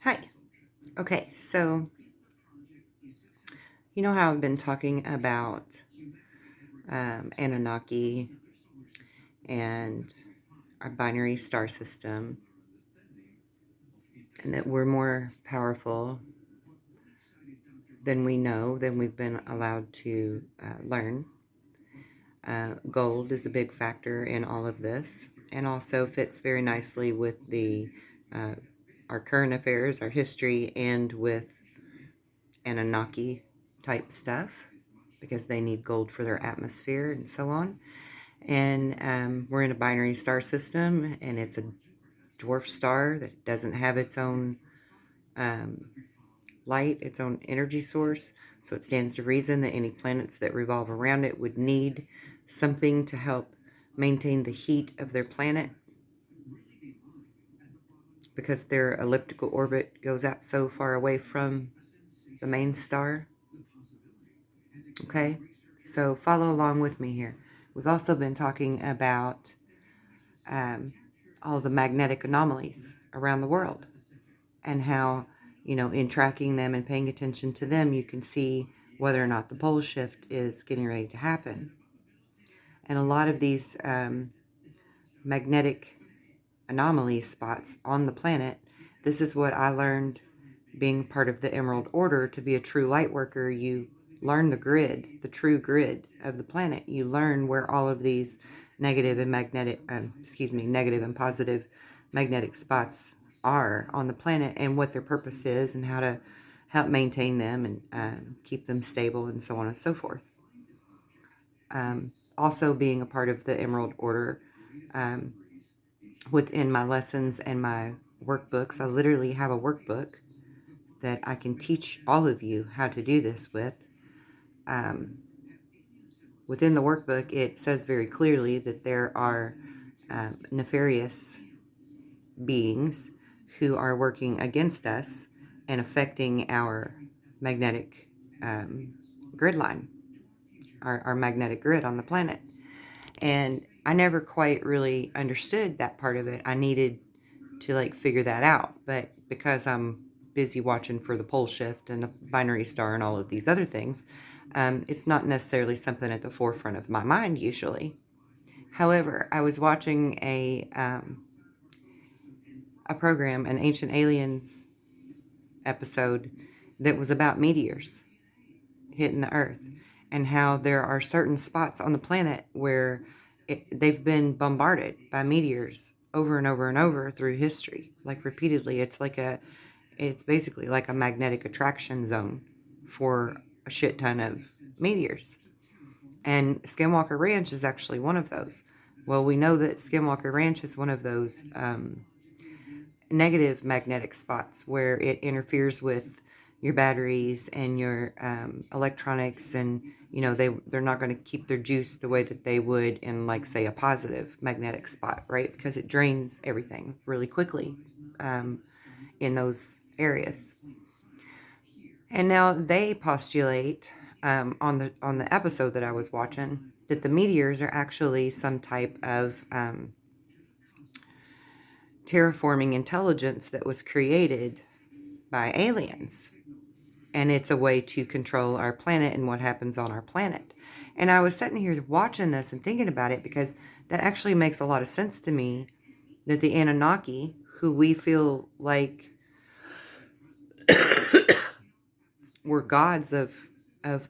Hi. Okay, so you know how I've been talking about Anunnaki and our binary star system, and that we're more powerful than we know, than we've been allowed to learn. Gold is a big factor in all of this, and also fits very nicely with uh, our current affairs, our history, and with Anunnaki type stuff, because they need gold for their atmosphere and so on. And we're in a binary star system, and it's a dwarf star that doesn't have its own um, light, its own energy source. So it stands to reason that any planets that revolve around it would need something to help maintain the heat of their planet, because their elliptical orbit goes out so far away from the main star. Okay, so follow along with me here. We've also been talking about um, all the magnetic anomalies around the world, and how, in tracking them and paying attention to them, you can see whether or not the pole shift is getting ready to happen. And a lot of these magnetic anomaly spots on the planet, this is what I learned being part of the Emerald Order. To be a true light worker, you learn the grid, the true grid of the planet. You learn where all of these negative and positive magnetic spots are on the planet, and what their purpose is, and how to help maintain them and keep them stable, and so on and so forth. Also, being a part of the Emerald Order, um, within my lessons and my workbooks, I literally have a workbook that I can teach all of you how to do this with. Um, Within the workbook, it says very clearly that there are nefarious beings who are working against us and affecting our magnetic grid line, our magnetic grid on the planet. And I never quite really understood that part of it. I needed to figure that out, but because I'm busy watching for the pole shift and the binary star and all of these other things, it's not necessarily something at the forefront of my mind usually. However, I was watching a program, an Ancient Aliens episode, that was about meteors hitting the Earth, and how there are certain spots on the planet where they've been bombarded by meteors over and over and over through history, repeatedly. It's basically like a magnetic attraction zone for a shit ton of meteors. And Skinwalker Ranch is actually one of those. Well, we know that Skinwalker Ranch is one of those negative magnetic spots where it interferes with your batteries and your electronics, and they're not going to keep their juice the way that they would in, say, a positive magnetic spot, right? Because it drains everything really quickly in those areas. And now they postulate, on the episode that I was watching, that the meteors are actually some type of terraforming intelligence that was created by aliens, and it's a way to control our planet and what happens on our planet. And I was sitting here watching this and thinking about it, because that actually makes a lot of sense to me, that the Anunnaki, who we feel like were gods of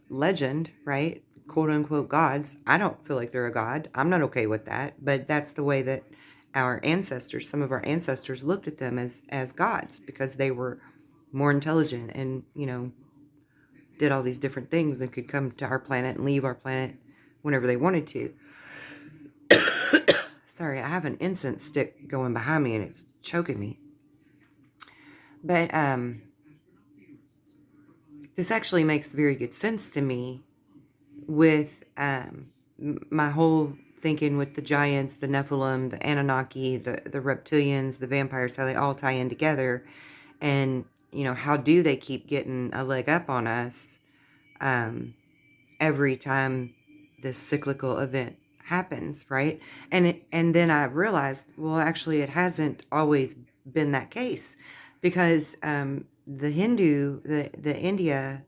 legend, right? Quote unquote gods. I don't feel like they're a god. I'm not okay with that, but that's the way that our ancestors, some of our ancestors, looked at them as gods, because they were more intelligent and, did all these different things and could come to our planet and leave our planet whenever they wanted to. Sorry, I have an incense stick going behind me and it's choking me. But this actually makes very good sense to me with my whole thinking with the giants, the Nephilim, the Anunnaki, the reptilians, the vampires, how they all tie in together. And, how do they keep getting a leg up on us every time this cyclical event happens, right? And then I realized, well, actually, it hasn't always been that case. because the Hindu, the India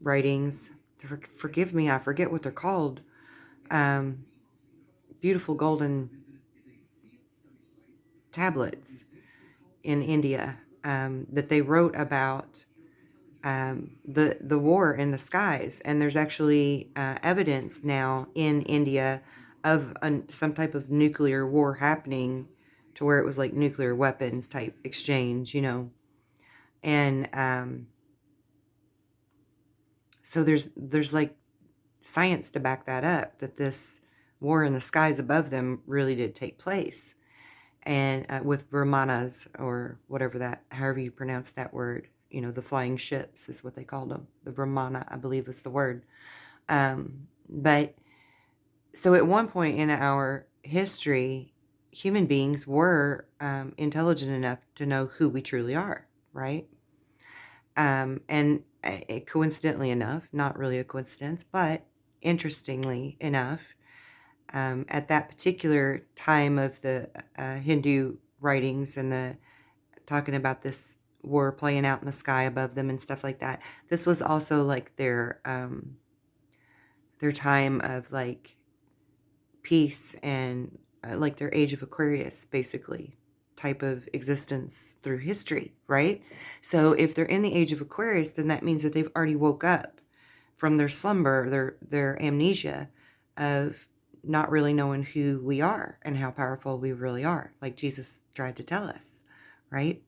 writings, forgive me, I forget what they're called, um, beautiful golden tablets in India, that they wrote about the war in the skies, and there's actually evidence now in India of some type of nuclear war happening, to where it was like nuclear weapons type exchange, and so there's like science to back that up, that this war in the skies above them really did take place, and with Brahmanas, or whatever that, however you pronounce that word, the flying ships is what they called them. The Brahmana, I believe, was the word. But so at one point in our history, human beings were intelligent enough to know who we truly are, right? And coincidentally enough, not really a coincidence, but interestingly enough, at that particular time of the Hindu writings, and the talking about this war playing out in the sky above them and stuff like that, this was also like their time of like peace, and like their age of Aquarius, basically, type of existence through history, right? So if they're in the age of Aquarius, then that means that they've already woke up from their slumber, their amnesia of not really knowing who we are and how powerful we really are, like Jesus tried to tell us, right?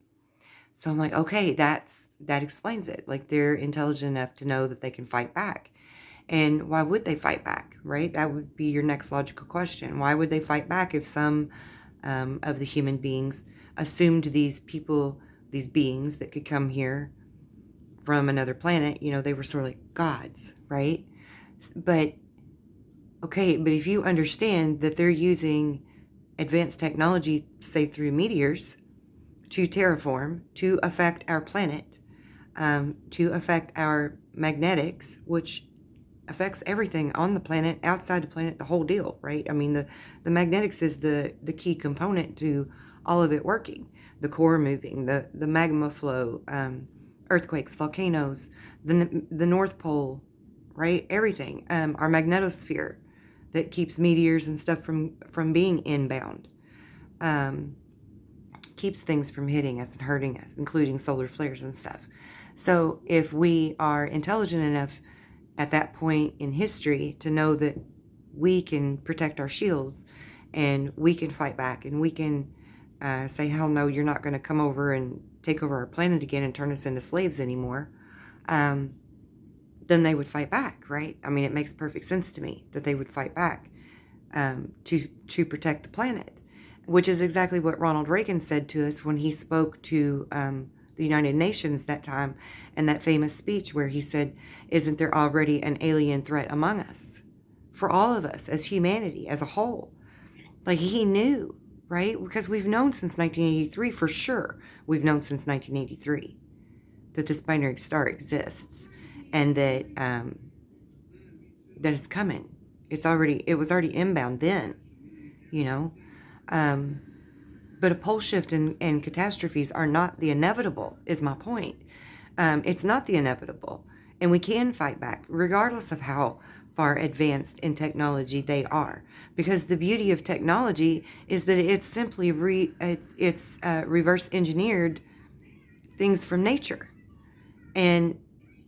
So I'm like, okay, that explains it. Like, they're intelligent enough to know that they can fight back. And why would they fight back, right? That would be your next logical question. Why would they fight back if some of the human beings assumed these people, these beings that could come here from another planet, they were sort of like gods, right? But, okay, but if you understand that they're using advanced technology, say through meteors, to terraform, to affect our planet, to affect our magnetics, which affects everything on the planet, outside the planet, the whole deal, right? I mean, the magnetics is the key component to all of it working. The core moving, the magma flow, earthquakes, volcanoes, the North Pole, right? Everything. Our magnetosphere that keeps meteors and stuff from being inbound. Keeps things from hitting us and hurting us, including solar flares and stuff. So if we are intelligent enough at that point in history to know that we can protect our shields, and we can fight back, and we can say, hell no, you're not going to come over and take over our planet again and turn us into slaves anymore, then they would fight back, right? I mean, it makes perfect sense to me that they would fight back to protect the planet, which is exactly what Ronald Reagan said to us when he spoke to the United Nations that time, and that famous speech where he said, isn't there already an alien threat among us? For all of us, as humanity, as a whole. Like, he knew, right? Because we've known since 1983, for sure. We've known since 1983 that this binary star exists, and that that it's coming. It was already inbound then, you know. But a pole shift and catastrophes are not the inevitable, is my point. It's not the inevitable. And we can fight back, regardless of how far advanced in technology they are. Because the beauty of technology is that it's simply reverse engineered things from nature. And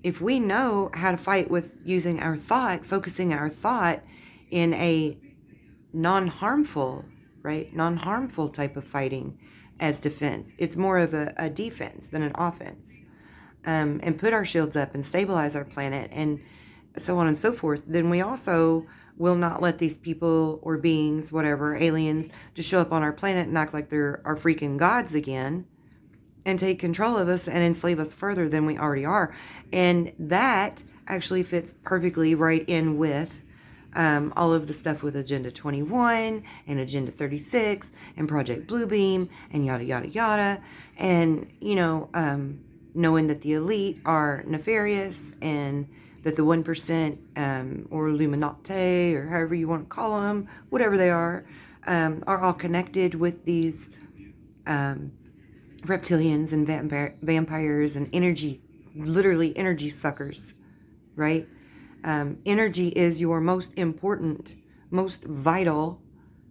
if we know how to fight with using our thought, focusing our thought in a non-harmful, right? Non-harmful type of fighting as defense. It's more of a defense than an offense. And put our shields up and stabilize our planet and so on and so forth. Then we also will not let these people or beings, whatever, aliens, just show up on our planet and act like they're our freaking gods again and take control of us and enslave us further than we already are. And that actually fits perfectly right in with all of the stuff with Agenda 21 and Agenda 36 and Project Bluebeam and yada, yada, yada. And, knowing that the elite are nefarious and that the 1% or Illuminati, or however you want to call them, whatever they are all connected with these reptilians and vampires and energy, literally energy suckers, right? Energy is your most important, most vital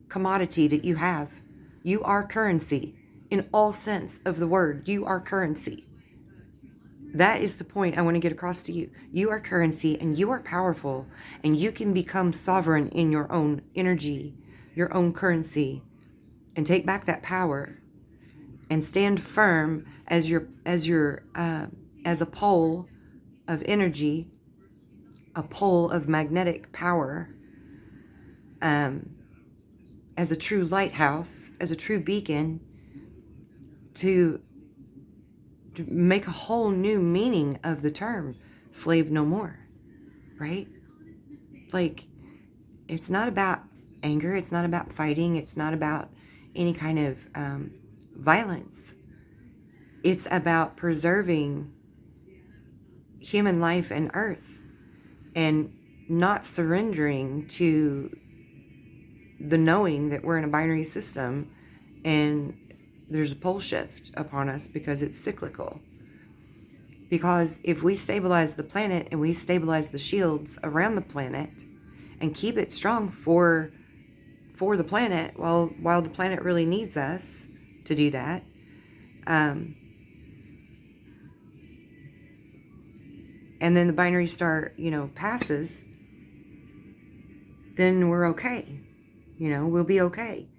commodity that you have. You are currency in all sense of the word. You are currency. That is the point I want to get across to you. You are currency and you are powerful, and you can become sovereign in your own energy, your own currency, and take back that power and stand firm as as a pole of energy, a pole of magnetic power, um, as a true lighthouse, as a true beacon, to make a whole new meaning of the term slave no more, right? Like, it's not about anger, it's not about fighting, it's not about any kind of violence. It's about preserving human life and earth and not surrendering to the knowing that we're in a binary system and there's a pole shift upon us because it's cyclical. Because if we stabilize the planet and we stabilize the shields around the planet and keep it strong for the planet while the planet really needs us to do that, and then the binary star, passes, then we're okay. We'll be okay.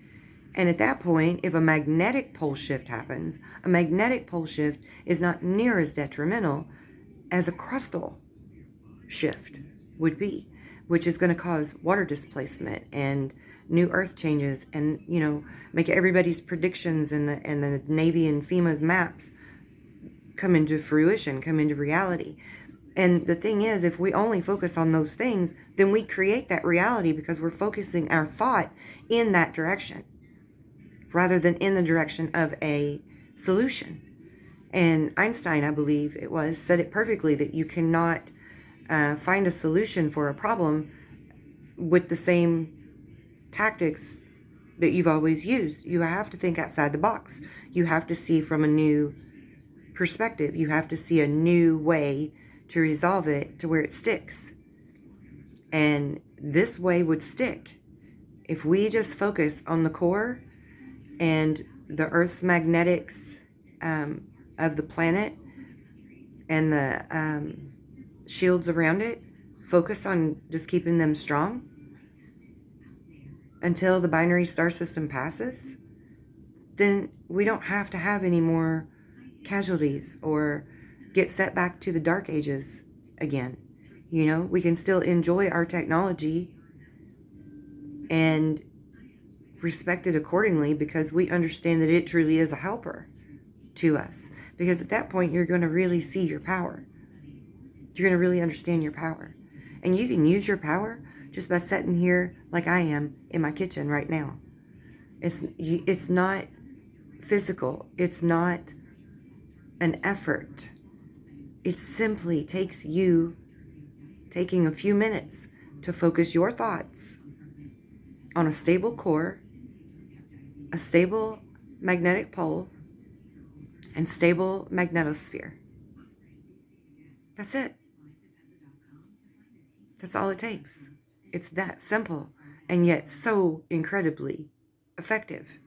And at that point, if a magnetic pole shift happens, a magnetic pole shift is not near as detrimental as a crustal shift would be, which is going to cause water displacement and new earth changes and, make everybody's predictions and the Navy and FEMA's maps come into fruition, come into reality. And the thing is, if we only focus on those things, then we create that reality because we're focusing our thought in that direction rather than in the direction of a solution. And Einstein, I believe it was, said it perfectly that you cannot find a solution for a problem with the same tactics that you've always used. You have to think outside the box. You have to see from a new perspective. You have to see a new way to resolve it to where it sticks. And this way would stick if we just focus on the core and the Earth's magnetics of the planet and the shields around it. Focus on just keeping them strong until the binary star system passes. Then we don't have to have any more casualties or get set back to the dark ages again. We can still enjoy our technology and respect it accordingly because we understand that it truly is a helper to us. Because at that point, you're going to really see your power. You're going to really understand your power. And you can use your power just by sitting here like I am in my kitchen right now. It's not physical. It's not an effort. It simply takes you taking a few minutes to focus your thoughts on a stable core, a stable magnetic pole, and stable magnetosphere. That's it. That's all it takes. It's that simple and yet so incredibly effective.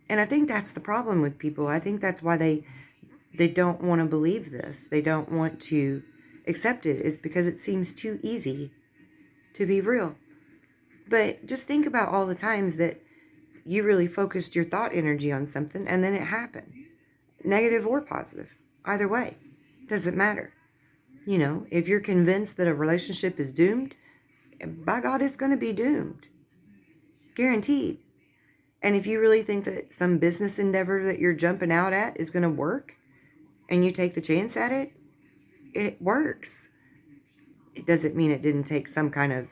And I think that's the problem with people. I think that's why they don't want to believe this. They don't want to accept it, is because it seems too easy to be real. But just think about all the times that you really focused your thought energy on something and then it happened. Negative or positive. Either way. Doesn't matter. If you're convinced that a relationship is doomed, by God, it's going to be doomed. Guaranteed. And if you really think that some business endeavor that you're jumping out at is going to work and you take the chance at it, it works. It doesn't mean it didn't take some kind of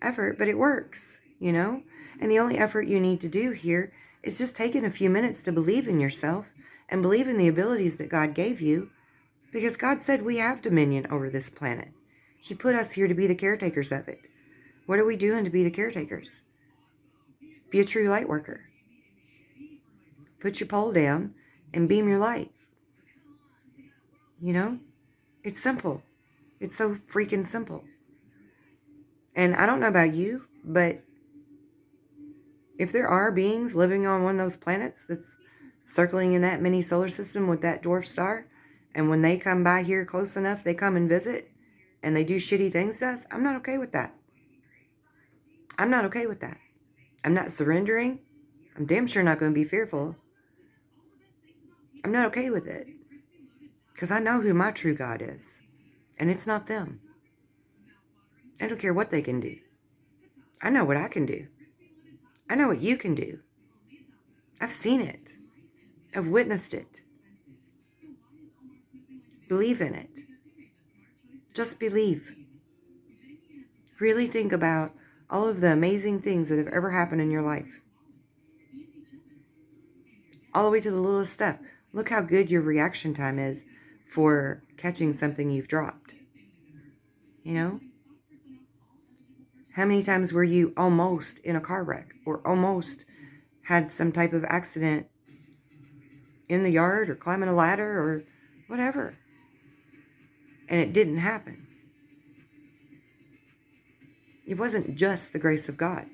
effort, but it works, And the only effort you need to do here is just taking a few minutes to believe in yourself and believe in the abilities that God gave you, because God said we have dominion over this planet. He put us here to be the caretakers of it. What are we doing to be the caretakers? Be a true light worker. Put your pole down and beam your light. You know, it's simple. It's so freaking simple. And I don't know about you, but if there are beings living on one of those planets that's circling in that mini solar system with that dwarf star, and when they come by here close enough, they come and visit, and they do shitty things to us, I'm not okay with that. I'm not okay with that. I'm not surrendering. I'm damn sure not going to be fearful. I'm not okay with it. Because I know who my true God is. And it's not them. I don't care what they can do. I know what I can do. I know what you can do. I've seen it. I've witnessed it. Believe in it. Just believe. Really think about all of the amazing things that have ever happened in your life. All the way to the littlest stuff. Look how good your reaction time is for catching something you've dropped. You know? How many times were you almost in a car wreck or almost had some type of accident in the yard or climbing a ladder or whatever, and it didn't happen? It wasn't just the grace of God.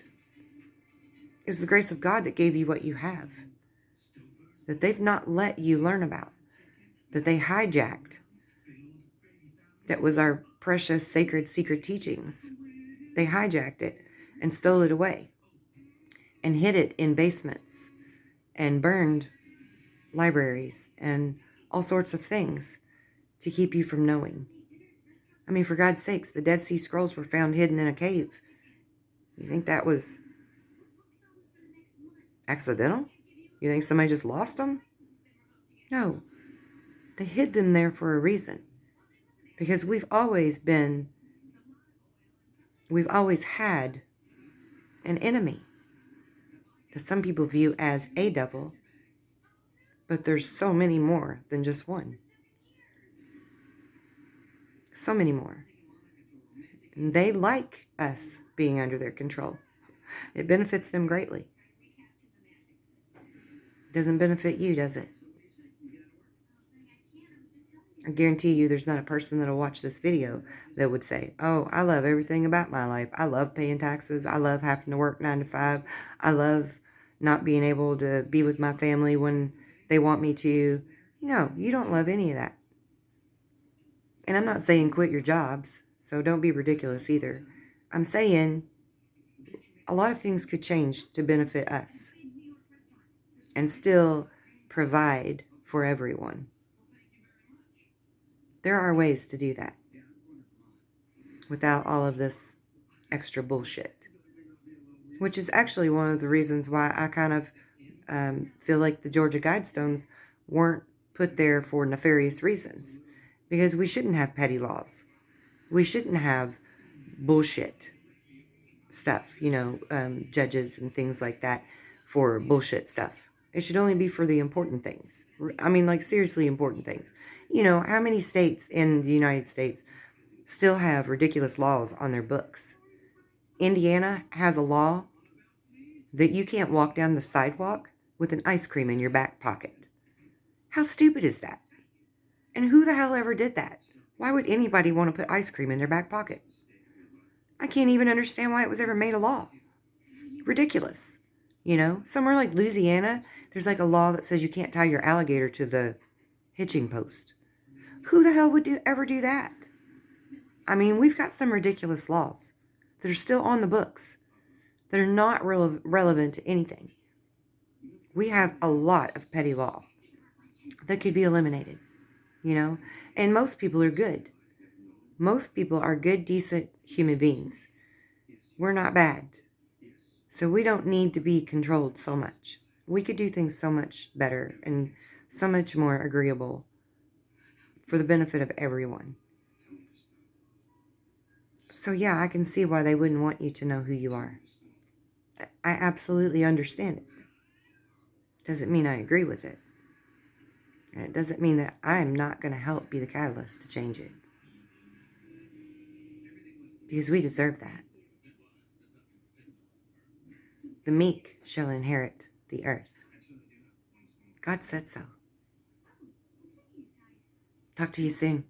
It was the grace of God that gave you what you have, that they've not let you learn about, that they hijacked. That was our precious, sacred, secret teachings. They hijacked it and stole it away and hid it in basements and burned libraries and all sorts of things to keep you from knowing. I mean, for God's sakes, the Dead Sea Scrolls were found hidden in a cave. You think that was accidental? You think somebody just lost them? No. They hid them there for a reason. Because we've always had an enemy that some people view as a devil, but there's so many more than just one. So many more. And they like us being under their control. It benefits them greatly. Doesn't benefit you, does it? I guarantee you there's not a person that'll watch this video that would say, oh, I love everything about my life. I love paying taxes. I love having to work 9 to 5. I love not being able to be with my family when they want me to. No, you don't love any of that. And I'm not saying quit your jobs, so don't be ridiculous either. I'm saying a lot of things could change to benefit us and still provide for everyone. There are ways to do that without all of this extra bullshit, which is actually one of the reasons why I kind of feel like the Georgia Guidestones weren't put there for nefarious reasons, because we shouldn't have petty laws. We shouldn't have bullshit stuff, judges and things like that for bullshit stuff. It should only be for the important things. I mean, like, seriously important things. How many states in the United States still have ridiculous laws on their books? Indiana has a law that you can't walk down the sidewalk with an ice cream in your back pocket. How stupid is that? And who the hell ever did that? Why would anybody want to put ice cream in their back pocket? I can't even understand why it was ever made a law. Ridiculous. Somewhere like Louisiana, there's like a law that says you can't tie your alligator to the hitching post. Who the hell would ever do that? I mean, we've got some ridiculous laws that are still on the books that are not relevant to anything. We have a lot of petty law that could be eliminated, and most people are good. Most people are good, decent human beings. We're not bad. So we don't need to be controlled so much. We could do things so much better and so much more agreeable for the benefit of everyone. So yeah, I can see why they wouldn't want you to know who you are. I absolutely understand it. Doesn't mean I agree with it. And it doesn't mean that I'm not going to help be the catalyst to change it. Because we deserve that. The meek shall inherit the earth. God said so. Talk to you soon.